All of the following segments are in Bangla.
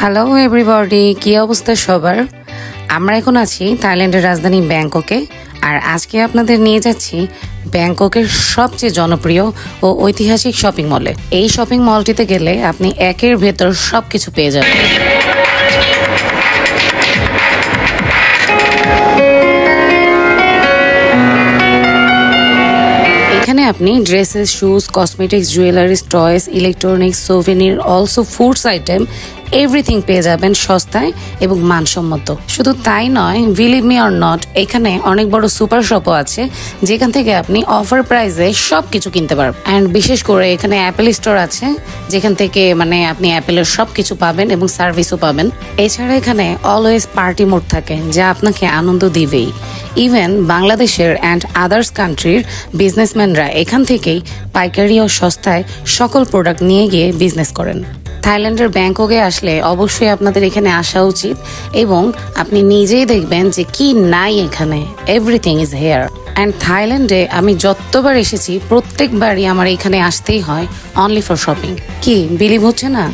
হ্যালো এভরিবডি, কি অবস্থা সবার? আমরা এখন আছি থাইল্যান্ডের রাজধানী ব্যাংককে। আর আজকে আপনাদের নিয়ে যাচ্ছি ব্যাংককের সবচেয়ে জনপ্রিয় ও ঐতিহাসিক শপিং মলে। এই শপিং মলটিতে গেলে আপনি একের ভেতর সবকিছু পেয়ে যাবেন। এখানে আপনি dresses, shoes, cosmetics, jewelleries, toys, electronics, souvenir, also foods item everything পেয়ে যাবেন সস্তায় এবং মানসম্মত। শুধু তাই নয়, বিলিভ মি অর নট, এখানে অনেক বড় সুপার শপও আছে যেখান থেকে আপনি অফার প্রাইসে সবকিছু কিনতে পারবেন। অ্যান্ড বিশেষ করে এখানে অ্যাপেল স্টোর আছে যেখান থেকে আপনি অ্যাপেলের সবকিছু পাবেন এবং সার্ভিসও পাবেন। এছাড়া এখানে অলওয়েজ পার্টি মোড থাকে যা আপনাকে আনন্দ দিবেই। ইভেন বাংলাদেশের অ্যান্ড আদার্স কান্ট্রির বিজনেসম্যানরা এখান থেকেই পাইকারি ও সস্তায় সকল প্রোডাক্ট নিয়ে গিয়ে বিজনেস করেন। থাইল্যান্ডের ব্যাংককে আসলে অবশ্যই আপনাদের এখানে আসা উচিত এবং আপনি নিজেই দেখবেন যে কি নাই এখানে, এভরিথিং ইজ হেয়ার। অ্যান্ড থাইল্যান্ডে আমি যতবার এসেছি প্রত্যেকবারই আমার এখানে আসতেই হয় অনলি ফর শপিং। কি বিলিভ হচ্ছে না?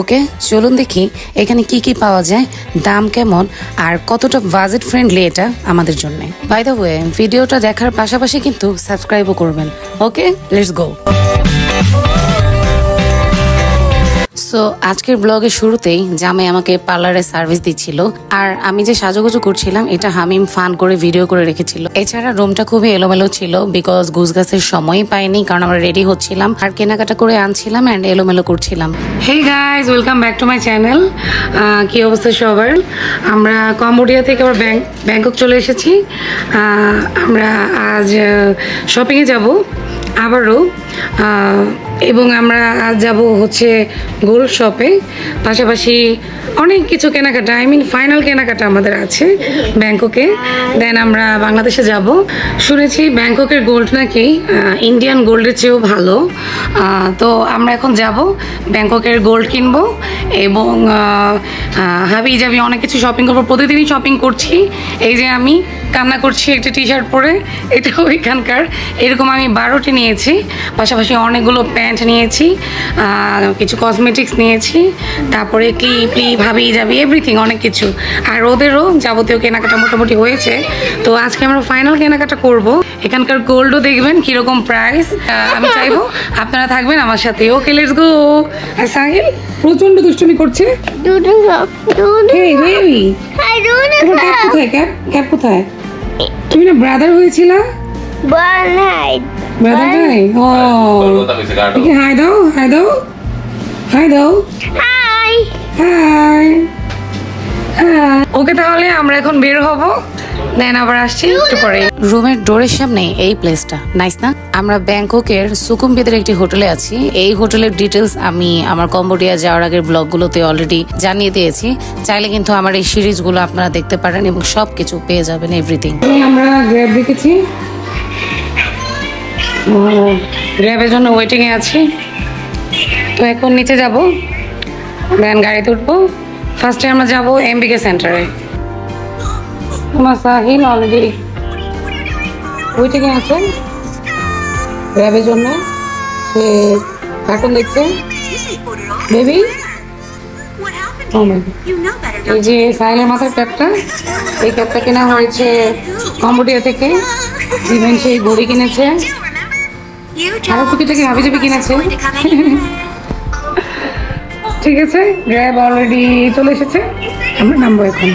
ওকে, চলুন দেখি এখানে কি কি পাওয়া যায়, দাম কেমন আর কতটা বাজেট ফ্রেন্ডলি এটা আমাদের জন্য। বাই দ্য ওয়ে, ভিডিওটা দেখার পাশাপাশি কিন্তু সাবস্ক্রাইবও করবেন। ওকে, লেটস গো। সো আজকের ব্লগের শুরুতেই জামাই আমাকে পার্লারে সার্ভিস দিচ্ছিল, আর আমি যে সাজুগুজু করছিলাম এটা হামিম ফান করে ভিডিও করে রেখেছিল। এছাড়া রুমটা খুবই এলোমেলো ছিল বিকজ গুছগাছের সময়ই পাইনি, কারণ আমরা রেডি হচ্ছিলাম আর কেনাকাটা করে আনছিলাম অ্যান্ড এলোমেলো করছিলাম। Hey guys, welcome back to my channel. কি অবস্থা সবার? আমরা কম্বোডিয়া থেকে আবার ব্যাংকক চলে এসেছি। আমরা আজ শপিংয়ে যাব আবারও, এবং আমরা আজ যাব হচ্ছে গোল্ড শপে। পাশাপাশি অনেক কিছু কেনাকাটা, ফাইনাল কেনাকাটা আমাদের আছে ব্যাংককে। দেন আমরা বাংলাদেশে যাব। শুনেছি ব্যাংককের গোল্ড নাকি ইন্ডিয়ান গোল্ডের চেয়েও ভালো। তো আমরা এখন যাব ব্যাংককের গোল্ড কিনবো এবং হাবি যাবি অনেক কিছু শপিং করবো। প্রতিদিনই শপিং করছি। এই যে আমি কান্না করছি একটা টি শার্ট পরে, এটাও এখানকার। এরকম আমি 12টি নিয়েছি, পাশাপাশি অনেকগুলো প্যান্ট নিয়েছি, কিছু কসমেটিক্স নিয়েছি, তারপরে ক্লিপ ভাবি যাবি এভরিথিং অনেক কিছু। আর ওদেরও যাবতীয় কেনাকাটা মোটামুটি হয়েছে। তো আজকে আমরা ফাইনাল কেনাকাটা করব। এখানকার গোল্ডও দেখবেন কীরকম প্রাইস। আমি চাইবো আপনারা থাকবেন আমার সাথে। ওকে, লেটস গো। আর সাহিল প্রচন্ড দুষ্টুমি করছে। ক্যাপ কোথায়? তুমি না ব্রাদার হয়েছিল? ব্রাদার নাই? ও, হাই দাও, হাই দাও, হাই দাও, হাই হাই। ওকে, তাহলে আমরা এখন বের হব, দেন আবার আসছি একটু পরে। রুমের ডোরের সামনে এই প্লেসটা নাইস না? আমরা ব্যাংককের সুকুমবিদের একটি হোটেলে আছি। এই হোটেলের ডিটেলস আমি আমার কম্বোডিয়া যাওয়ার আগের ব্লগগুলোতে অলরেডি জানিয়ে দিয়েছি। চাইলে কিন্তু আমার এই সিরিজগুলো আপনারা দেখতে পারেন এবং সবকিছু পেয়ে যাবেন, এভরিথিং। আমরা গ্র্যাব দেখেছি, গ্র্যাবের জন্য ওয়েটিং এ আছি। তো এখন নিচে যাব, দেন গাড়িতে উঠবো। ফার্স্টে আমরা যাব এমবিকে সেন্টারে। তোমার সাহিল অলরেডি ওয়েটিং এ আছে গ্র্যাবের জন্য, সে কার্টুন দেখছে। বেবি, এই যে সাহিলের মাথার ক্যাপটা, এই ক্যাপটা কেনা হয়েছে কম্বোডিয়া থেকে। জীবন সেই ঘড়ি কিনেছে, আরো টুকিটাকি হাবিজাবি কিনেছে। ঠিক আছে, গ্র্যাব অলরেডি চলে এসেছে, আমরা নামবো এখন।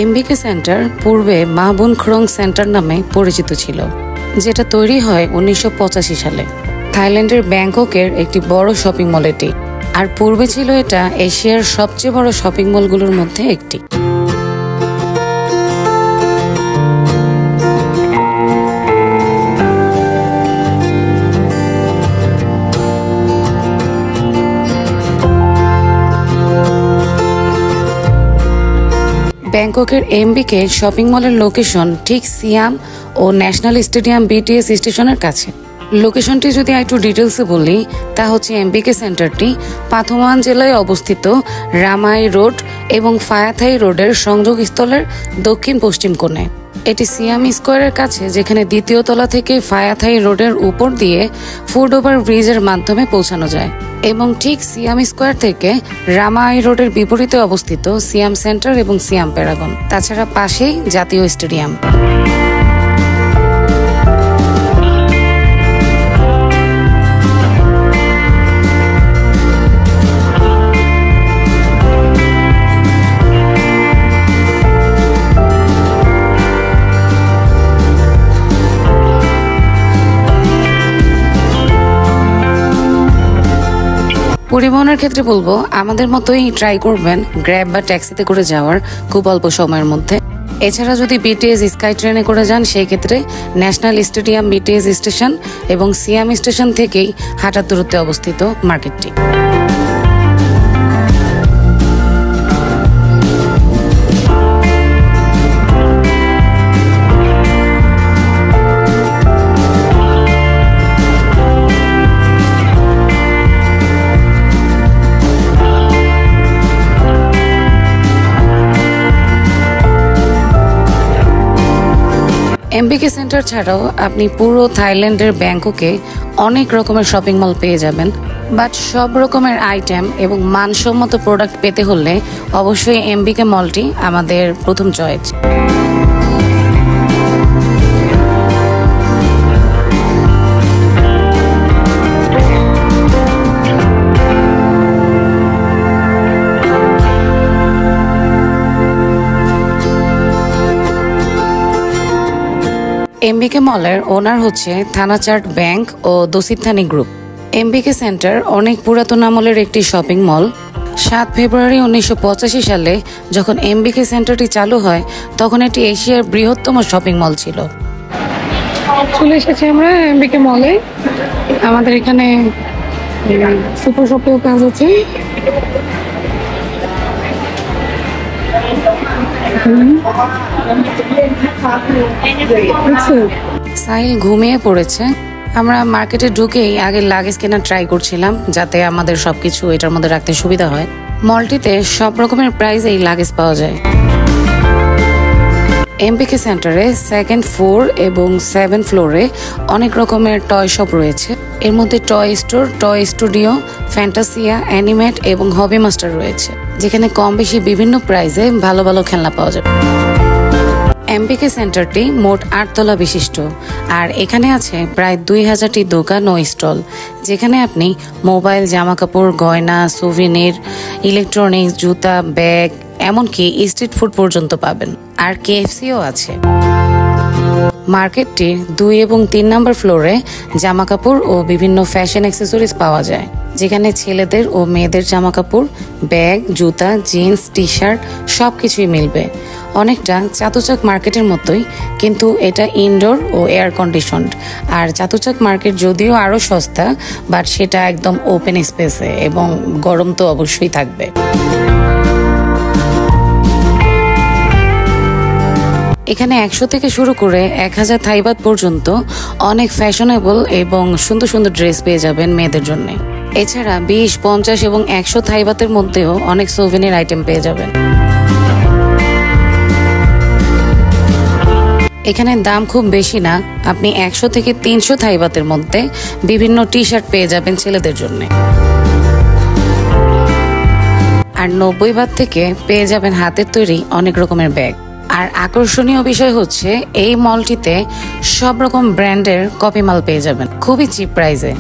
এমবিকে সেন্টার পূর্বে মা বোন খ্রং সেন্টার নামে পরিচিত ছিল, যেটা তৈরি হয় 1985 সালে। থাইল্যান্ডের ব্যাংককের একটি বড় শপিং মল এটি, আর পূর্বে ছিল এটা এশিয়ার সবচেয়ে বড় শপিং মলগুলোর মধ্যে একটি। ব্যাংককের এমবিকে শপিং মলের লোকেশন ঠিক সিয়াম ও ন্যাশনাল স্টেডিয়াম বিটিএস স্টেশনের কাছে। লোকেশনটি যদি একটু ডিটেলসে বলি, তা হচ্ছে এমবিকে সেন্টারটি পাথুমান জেলায় অবস্থিত রামাই রোড এবং ফায়াথাই রোডের সংযোগস্থলের দক্ষিণ পশ্চিম কোণে। এটি সিয়াম স্কোয়ারের কাছে, যেখানে দ্বিতীয় তলা থেকে ফায়াথাই রোডের উপর দিয়ে ফুট ওভার ব্রিজের মাধ্যমে পৌঁছানো যায় এবং ঠিক সিয়াম স্কোয়ার থেকে রামাই রোডের বিপরীতে অবস্থিত সিয়াম সেন্টার এবং সিয়াম প্যারাগন। তাছাড়া পাশেই জাতীয় স্টেডিয়াম। পরিবহনের ক্ষেত্রে বলবো, আমাদের মতোই ট্রাই করবেন গ্র্যাব বা ট্যাক্সিতে করে যাওয়ার খুব অল্প সময়ের মধ্যে। এছাড়া যদি বিটিএস স্কাই ট্রেনে করে যান, সেই ক্ষেত্রে ন্যাশনাল স্টেডিয়াম বিটিএস স্টেশন এবং সিয়াম স্টেশন থেকেই হাঁটার দূরত্বে অবস্থিত মার্কেটটি। এমবিকে সেন্টার ছাড়াও আপনি পুরো থাইল্যান্ডের ব্যাংককে অনেক রকমের শপিং মল পেয়ে যাবেন, বাট সব রকমের আইটেম এবং মানসম্মত প্রোডাক্ট পেতে হলে অবশ্যই এমবিকে মলটি আমাদের প্রথম চয়েস। এমবিকে মলের ওনার হচ্ছে থানাচার্ট ব্যাংক ও দোসিথানি গ্রুপ। এমবিকে সেন্টার অনেক পুরাতন আমলের একটি শপিং মল। 7 ফেব্রুয়ারি 1985 সালে যখন এমবিকে সেন্টারটি চালু হয়, তখন এটি এশিয়ার বৃহত্তম শপিং মল ছিল। চলে এসেছি আমরা এমবিকে মলে। আমাদের এখানে সুপার শপেও কাজ আছে। সাহিল ঘুমিয়ে পড়েছে। আমরা মার্কেটে ঢুকেই আগে লাগেজ কেনার ট্রাই করছিলাম, যাতে আমাদের সবকিছু এটার মধ্যে রাখতে সুবিধা হয়। মলটিতে সব রকমের প্রাইসেই লাগেজ পাওয়া যায়। এমবিকে সেন্টারে 2nd ফ্লোর এবং 7 ফ্লোরে অনেক রকমের টয় শপ রয়েছে। এর মধ্যে toy store, toy studio, Fantasia, Animate এবং হবি মাস্টার রয়েছে, যেখানে কম বেশি বিভিন্ন প্রাইসে ভালো ভালো খেলনা পাওয়া যাবে। এমবিকে সেন্টারটি মোট 8 তলা বিশিষ্ট, আর এখানে আছে প্রায় 2000টি দোকান ও স্টল, যেখানে আপনি মোবাইল, জামা কাপড়, গয়না, সুভিনির, ইলেকট্রনিক্স, জুতা, ব্যাগ, এমনকি স্ট্রিট ফুড পর্যন্ত পাবেন। আর কেএফসিও আছে। মার্কেটটির 2 এবং 3 নম্বর ফ্লোরে জামা কাপড় ও বিভিন্ন ফ্যাশন অ্যাক্সেসরিজ পাওয়া যায়, যেখানে ছেলেদের ও মেয়েদের জামা কাপড়, ব্যাগ, জুতা, জিন্স, টি শার্ট সবকিছুই মিলবে। অনেকটা চাতুচাক মার্কেটের মতোই, কিন্তু এটা ইনডোর ও এয়ার কন্ডিশনড। আর চাতুচাক মার্কেট যদিও আরো সস্তা, বাট সেটা একদম ওপেন স্পেসে এবং গরম তো অবশ্যই থাকবে। এখানে 100 থেকে শুরু করে 1000 থাইবাত পর্যন্ত অনেক ফ্যাশনেবল এবং সুন্দর সুন্দর ড্রেস পেয়ে যাবেন মেয়েদের জন্য। এছাড়া 20, 50 এবং 100 থাইবাতের মধ্যেও অনেক সোভেনির আইটেম পেয়ে যাবেন। এখানে দাম খুব বেশি না, আপনি 100 থেকে 300 থাইবাতের মধ্যে বিভিন্ন টি শার্ট পেয়ে যাবেন ছেলেদের জন্য। আর 90 বাত থেকে পেয়ে যাবেন হাতের তৈরি অনেক রকমের ব্যাগ। আর আকর্ষণীয় বিষয় হচ্ছে, এই মলটিতে সব রকম ব্র্যান্ডের কপি মাল পেয়ে যাবেন খুবই চিপ প্রাইসে।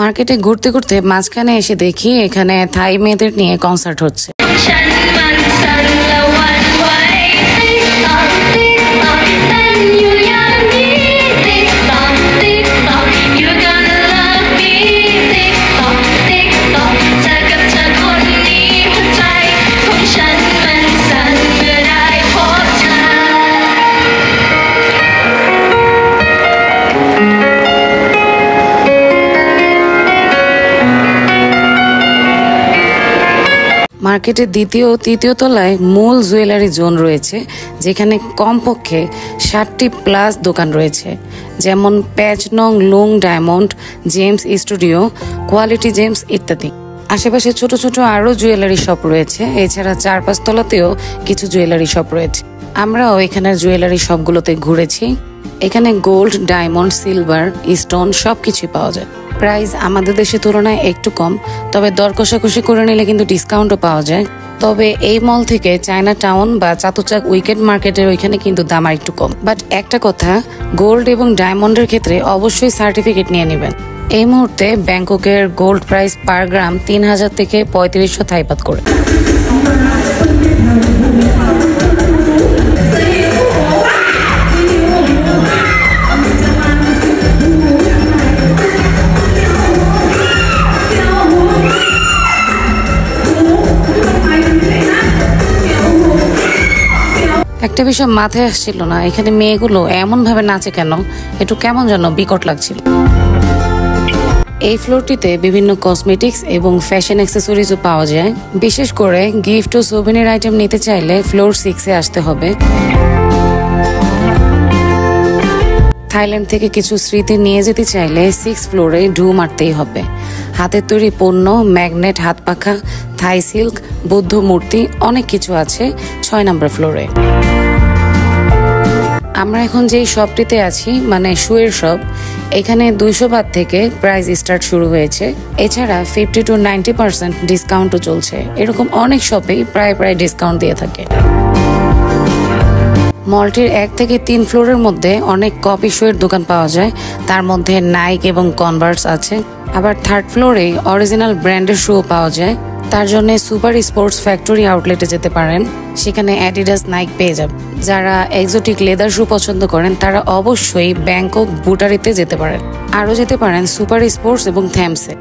মার্কেটে ঘুরতে ঘুরতে মাঝখানে এসে দেখি এখানে থাই মেয়েদের নিয়ে কনসার্ট হচ্ছে। মার্কেটের দ্বিতীয় ও তৃতীয় তলায় মূল জুয়েলারি জোন রয়েছে, যেখানে কমপক্ষে 60টি প্লাস দোকান রয়েছে, যেমন প্যাচনং লুং diamond, gems studio, quality gems ইত্যাদি। আশেপাশে ছোট ছোট আরও জুয়েলারি শপ রয়েছে। এছাড়া 4-5 তলাতেও কিছু জুয়েলারি শপ রয়েছে। আমরাও এখানের জুয়েলারি শপগুলোতে ঘুরেছি। এখানে গোল্ড, ডায়মন্ড, সিলভার, স্টোন সবকিছুই পাওয়া যায়। প্রাইস আমাদের দেশের তুলনায় একটু কম, তবে দর কষাকষি করে নিলে কিন্তু ডিসকাউন্টও পাওয়া যায়। তবে এই মল থেকে চায়না টাউন বা চাতুচাক উইকেন্ড মার্কেটের ওইখানে কিন্তু দাম আর একটু কম। বাট একটা কথা, গোল্ড এবং ডায়মন্ডের ক্ষেত্রে অবশ্যই সার্টিফিকেট নিয়ে নেবেন। এই মুহূর্তে ব্যাংককের গোল্ড প্রাইস পার গ্রাম 3000 থেকে 3500 থাইবাত করে। একটা বিষয় মাথায় আসছিল না, এখানে মেয়েগুলো এমন ভাবে নাচে কেন, একটু কেমন যেন বিকট লাগছিল। এই ফ্লোরটিতে বিভিন্ন কসমেটিক্স এবং ফ্যাশন অ্যাক্সেসরিজও পাওয়া যায়। বিশেষ করে গিফট ও সোভেনির আইটেম নিতে চাইলে ফ্লোর 6-এ আসতে হবে। থাইল্যান্ড থেকে কিছু স্মৃতি নিয়ে যেতে চাইলে 6 ফ্লোরে ঢু মারতেই হবে। হাতের তৈরি পণ্য, ম্যাগনেট, হাত পাখা, থাই সিল্ক, বৌদ্ধ মূর্তি অনেক কিছু আছে 6 নম্বর ফ্লোরে। আমরা এখন যেই শপটিতে আছি, মানে শুয়ের শপ, এখানে 200 বাত থেকে প্রাইস স্টার্ট শুরু হয়েছে। এছাড়া 50 to 90% ডিসকাউন্টও চলছে। এরকম অনেক শপেই প্রায় ডিসকাউন্ট দিয়ে থাকে। মলটির 1 থেকে 3 ফ্লোরের মধ্যে অনেক কপি শুয়ের দোকান পাওয়া যায়। তার মধ্যে নাইক এবং কনভার্স আছে। আবার 3rd ফ্লোরে অরিজিনাল ব্র্যান্ডের শু পাওয়া যায়। তার জন্য সুপার স্পোর্টস ফ্যাক্টরি আউটলেটে যেতে পারেন, সেখানে অ্যাডিডাস, নাইক পেয়ে যাবেন। যারা এক্সোটিক লেদার শু পছন্দ করেন তারা অবশ্যই ব্যাংকক বুটারিতে যেতে পারেন। আরও যেতে পারেন সুপার স্পোর্টস এবং থ্যামসে।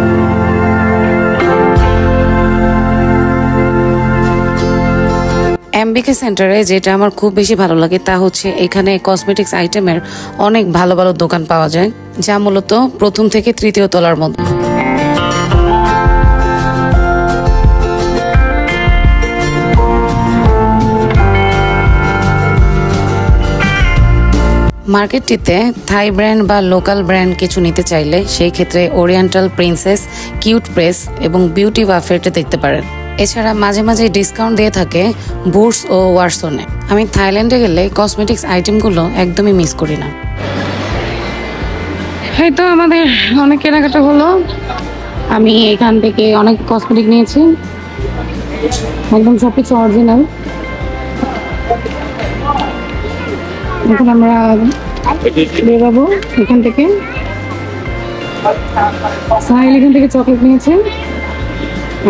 এমবিকে সেন্টারে যেটা আমার খুব বেশি ভালো লাগে তা হচ্ছে এখানে কসমেটিক্স আইটেমের অনেক ভালো ভালো দোকান পাওয়া যায়, যা মূলত প্রথম থেকে 3য় তলার মধ্যে। মার্কেটটিতে থাই ব্র্যান্ড বা লোকাল ব্র্যান্ড কিছু নিতে চাইলে সেই ক্ষেত্রে ওরিয়েন্টাল প্রিন্সেস, কিউট প্রেস এবং বিউটি ওয়াফেটে দেখতে পারেন। এছাড়া মাঝে মাঝে ডিসকাউন্ট দিয়ে থাকে বুটস ও ওয়ারসনে। আমি থাইল্যান্ডে গেলে কসমেটিক্স আইটেমগুলো একদমই মিস করি না। এই তো আমাদের অনেক কেনাকাটা হলো। আমি এখান থেকে অনেক কসমেটিক নিয়েছি, একদম সবকিছু অরিজিনাল। এখন আমরা বেরোবো এখান থেকে। সাহিল এখান থেকে চকলেট নিয়েছে,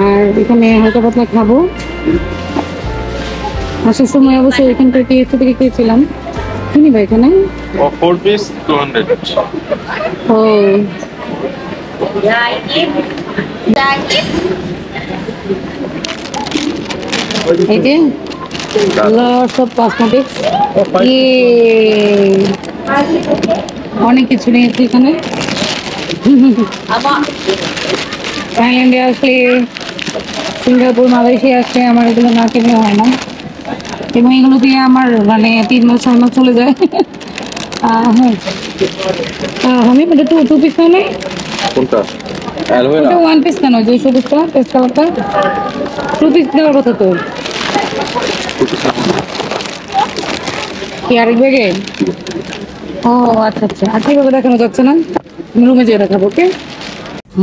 আর এখানে হালকা পাতলা খাবো। আসার সময় অবশ্যই এখান থেকে থেকে খেয়েছিলাম। কিনি বা এখানে 4 piece 200। ও এই যে lots of cosmetics, অনেক কিছু নিয়েছি এখানে। থাইল্যান্ডে আসলে, সিঙ্গাপুর, মালয়েশিয়া আসলে আমার এগুলো না কিনে হয় না, এবং এগুলো দিয়ে আমার মানে 3 মাস 4 মাস চলে যায়। আমি এটা 2 পিস নেই, কোনটা? 1 পিস কেন? যে সবুজটা টেস্ট কালারটা 2 পিস দেওয়ার কথা তো। কি আরেক ব্যাগে? ও আচ্ছা আচ্ছা, আর কিভাবে দেখানো যাচ্ছে না, রুমে যেয়ে দেখাবো। ওকে।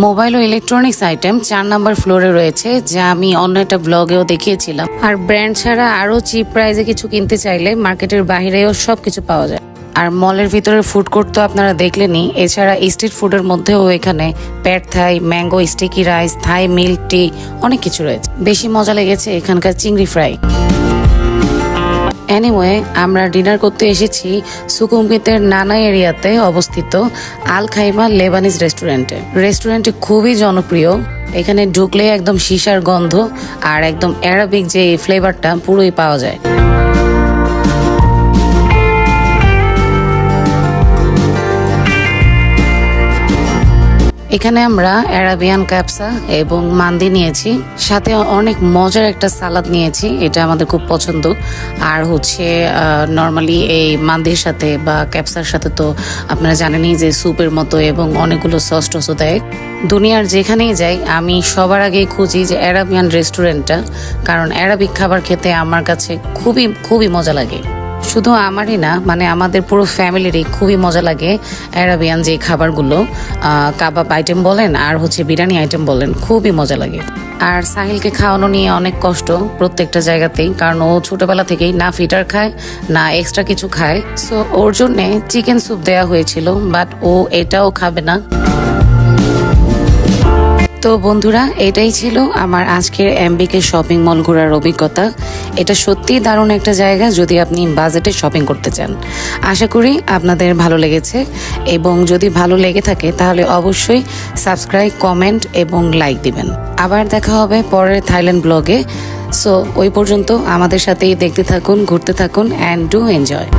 মোবাইল ও ইলেকট্রনিক্স আইটেম 4 নম্বর ফ্লোরে রয়েছে, যা আমি অন্য একটা ব্লগেও দেখিয়েছিলাম। আর ব্র্যান্ড ছাড়া আরো চিপ প্রাইসে কিছু কিনতে চাইলে মার্কেটের বাইরেও সবকিছু পাওয়া যায়। আর মলের ভিতরে ফুড কোর্ট তো আপনারা দেখলেনই, এছাড়া স্ট্রিট ফুডের মধ্যেও এখানে প্যাড থাই, ম্যাঙ্গো স্টিকি রাইস, থাই মিল্ক টি অনেক কিছু রয়েছে। বেশি মজা লেগেছে এখানকার চিংড়ি ফ্রাই। এনিওয়ে, আমরা ডিনার করতে এসেছি সুকুমবিতের নানা এরিয়াতে অবস্থিত আল খাইমা লেবানিজ রেস্টুরেন্টটি খুবই জনপ্রিয়। এখানে ঢুকলে একদম সীসার গন্ধ আর একদম অ্যারাবিক যে ফ্লেভারটা পুরোই পাওয়া যায়। এখানে আমরা অ্যারাবিয়ান ক্যাপসা এবং মান্দি নিয়েছি, সাথে অনেক মজার একটা সালাদ নিয়েছি, এটা আমাদের খুব পছন্দ। আর হচ্ছে নর্মালি এই মান্দির সাথে বা ক্যাপসার সাথে তো আপনারা জানেনই যে স্যুপের মতো এবং অনেকগুলো সস টসও দেয়। দুনিয়ার যেখানেই যাই আমি সবার আগেই খুঁজি যে অ্যারাবিয়ান রেস্টুরেন্টটা, কারণ অ্যারাবিক খাবার খেতে আমার কাছে খুবই খুবই মজা লাগে। শুধু আমারই না, মানে আমাদের পুরো ফ্যামিলিরই খুবই মজা লাগে অ্যারাবিয়ান যে খাবারগুলো, কাবাব আইটেম বলেন আর হচ্ছে বিরিয়ানি আইটেম বলেন, খুবই মজা লাগে। আর সাহিলকে খাওয়ানো নিয়ে অনেক কষ্ট প্রত্যেকটা জায়গাতেই, কারণ ও ছোটবেলা থেকেই না ফিটার খায় না এক্সট্রা কিছু খায়। সো ওর জন্যে চিকেন স্যুপ দেওয়া হয়েছিল, বাট ও এটাও খাবে না। তো বন্ধুরা, এটাই ছিল আমার আজকের এমবিকে শপিং মল ঘোরার অভিজ্ঞতা। এটা সত্যিই দারুণ একটা জায়গা যদি আপনি বাজেটে শপিং করতে চান। আশা করি আপনাদের ভালো লেগেছে, এবং যদি ভালো লেগে থাকে তাহলে অবশ্যই সাবস্ক্রাইব, কমেন্ট এবং লাইক দিবেন। আবার দেখা হবে পরের থাইল্যান্ড ব্লগে। সো ওই পর্যন্ত আমাদের সাথেই দেখতে থাকুন, ঘুরতে থাকুন, অ্যান্ড ডু এনজয়।